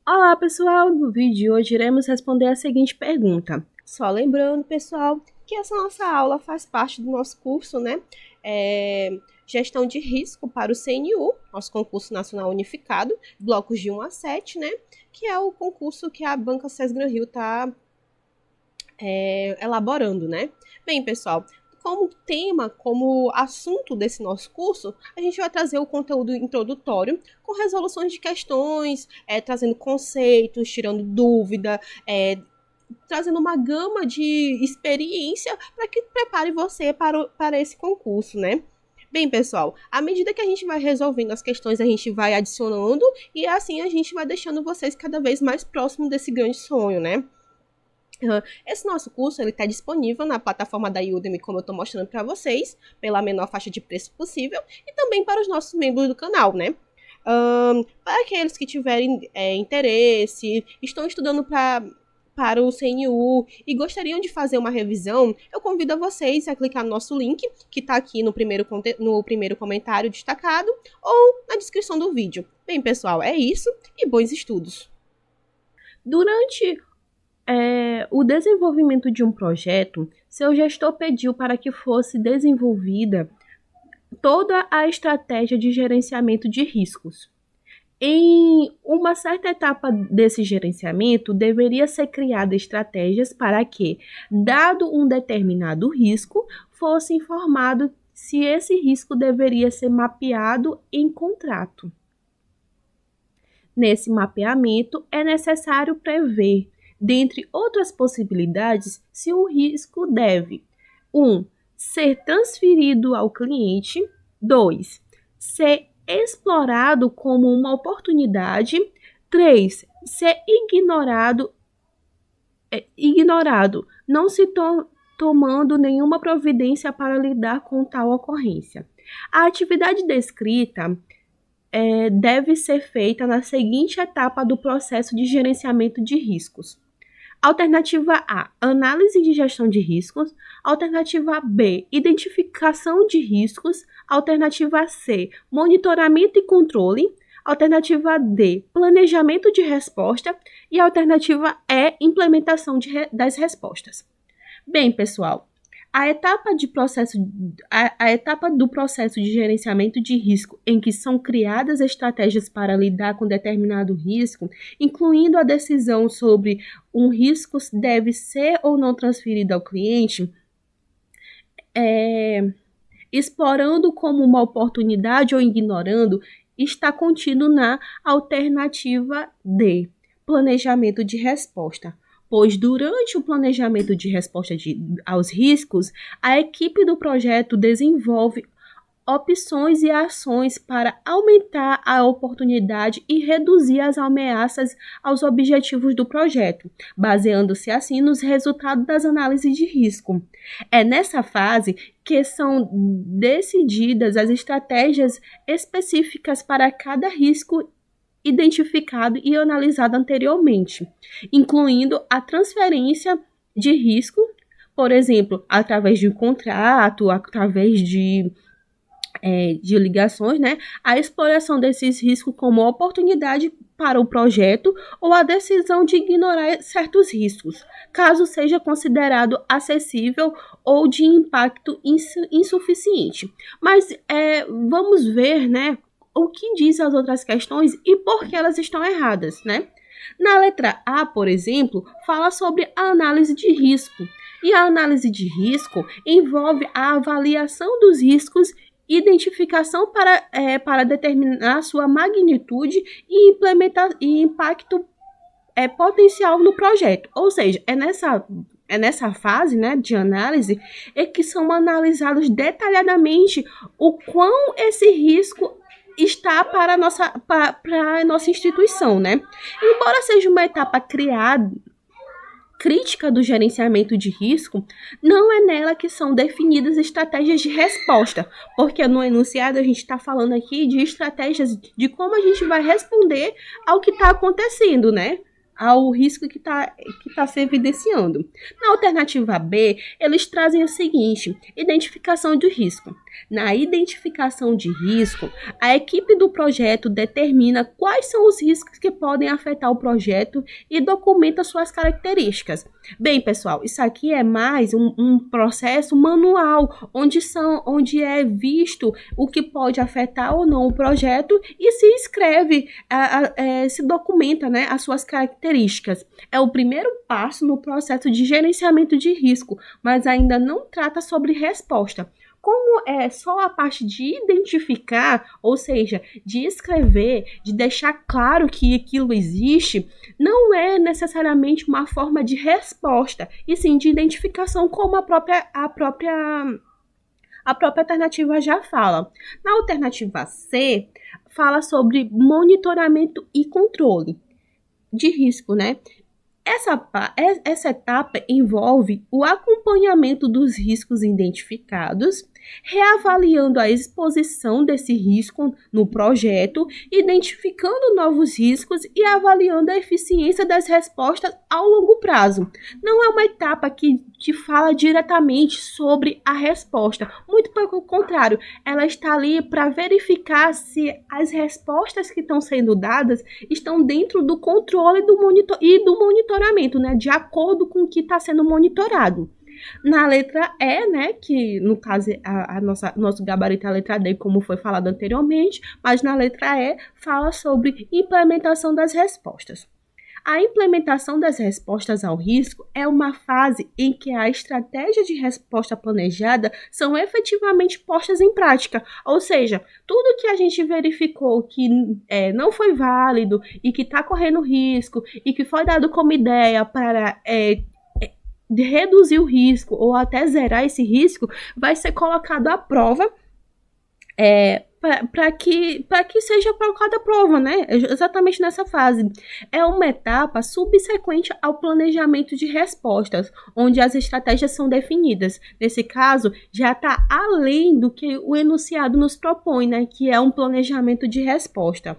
Olá, pessoal! No vídeo de hoje iremos responder a seguinte pergunta. Só lembrando, pessoal, que essa nossa aula faz parte do nosso curso, né? Gestão de risco para o CNU, nosso concurso nacional unificado, blocos de 1 a 7, né? Que é o concurso que a Banca Sesgran Rio está elaborando, né? Bem, pessoal, como tema, como assunto desse nosso curso, a gente vai trazer o conteúdo introdutório com resoluções de questões, trazendo conceitos, tirando dúvida, trazendo uma gama de experiência para que prepare você para esse concurso, né? Bem, pessoal, à medida que a gente vai resolvendo as questões, a gente vai adicionando e assim a gente vai deixando vocês cada vez mais próximos desse grande sonho, né? Esse nosso curso está disponível na plataforma da Udemy, como eu estou mostrando para vocês, pela menor faixa de preço possível, e também para os nossos membros do canal, né? Para aqueles que tiverem interesse, estão estudando para o CNU e gostariam de fazer uma revisão, eu convido a vocês a clicar no nosso link, que está aqui no primeiro comentário destacado, ou na descrição do vídeo. Bem, pessoal, é isso e bons estudos! Durante o desenvolvimento de um projeto, seu gestor pediu para que fosse desenvolvida toda a estratégia de gerenciamento de riscos. Em uma certa etapa desse gerenciamento, deveria ser criada estratégias para que, dado um determinado risco, fosse informado se esse risco deveria ser mapeado em contrato. Nesse mapeamento, é necessário prever, dentre outras possibilidades, se o risco deve 1. Ser transferido ao cliente, 2. Ser explorado como uma oportunidade, 3. Ser ignorado, não se tomando nenhuma providência para lidar com tal ocorrência. A atividade descrita deve ser feita na seguinte etapa do processo de gerenciamento de riscos. Alternativa A, análise de gestão de riscos. Alternativa B, identificação de riscos. Alternativa C, monitoramento e controle. Alternativa D, planejamento de resposta. E alternativa E, implementação das respostas. Bem, pessoal, a etapa do processo de gerenciamento de risco, em que são criadas estratégias para lidar com determinado risco, incluindo a decisão sobre um risco deve ser ou não transferido ao cliente, explorando como uma oportunidade ou ignorando, está contido na alternativa D, planejamento de resposta. Pois durante o planejamento de resposta aos riscos, a equipe do projeto desenvolve opções e ações para aumentar a oportunidade e reduzir as ameaças aos objetivos do projeto, baseando-se assim nos resultados das análises de risco. É nessa fase que são decididas as estratégias específicas para cada risco identificado e analisado anteriormente, incluindo a transferência de risco, por exemplo, através de um contrato, através de ligações, né? A exploração desses riscos como oportunidade para o projeto ou a decisão de ignorar certos riscos, caso seja considerado acessível ou de impacto insuficiente. Mas vamos ver, né? O que diz as outras questões e por que elas estão erradas, né? Na letra A, por exemplo, fala sobre a análise de risco. E a análise de risco envolve a avaliação dos riscos, identificação para determinar sua magnitude e impacto potencial no projeto. Ou seja, é nessa fase, né, de análise que são analisados detalhadamente o quão esse risco está para a nossa instituição, né? Embora seja uma etapa crítica do gerenciamento de risco, não é nela que são definidas estratégias de resposta, porque no enunciado a gente está falando aqui de estratégias de como a gente vai responder ao que está acontecendo, né? ao risco que tá se evidenciando. Na alternativa B, eles trazem o seguinte: identificação de risco. Na identificação de risco, a equipe do projeto determina quais são os riscos que podem afetar o projeto e documenta suas características. Bem, pessoal, isso aqui é mais um processo manual, onde é visto o que pode afetar ou não o projeto e se escreve, se documenta, né, as suas características. É o primeiro passo no processo de gerenciamento de risco, mas ainda não trata sobre resposta. Como é só a parte de identificar, ou seja, de escrever, de deixar claro que aquilo existe, não é necessariamente uma forma de resposta, e sim de identificação, como a própria alternativa já fala. Na alternativa C, fala sobre monitoramento e controle de risco, né? Essa etapa envolve o acompanhamento dos riscos identificados, reavaliando a exposição desse risco no projeto, identificando novos riscos e avaliando a eficiência das respostas ao longo prazo. Não é uma etapa que fala diretamente sobre a resposta, muito pelo contrário, ela está ali para verificar se as respostas que estão sendo dadas estão dentro do controle do monitoramento, né, de acordo com o que está sendo monitorado. Na letra E, né, que no caso nosso gabarito é a letra D, como foi falado anteriormente, mas na letra E fala sobre implementação das respostas. A implementação das respostas ao risco é uma fase em que a estratégia de resposta planejada são efetivamente postas em prática, ou seja, tudo que a gente verificou que não foi válido e que está correndo risco e que foi dado como ideia para de reduzir o risco ou até zerar esse risco, vai ser colocado à prova para que seja colocada à prova, né? Exatamente nessa fase. É uma etapa subsequente ao planejamento de respostas, onde as estratégias são definidas. Nesse caso, já está além do que o enunciado nos propõe, né? Que é um planejamento de resposta.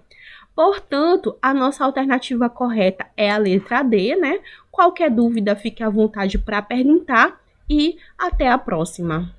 Portanto, a nossa alternativa correta é a letra D, né? Qualquer dúvida, fique à vontade para perguntar e até a próxima.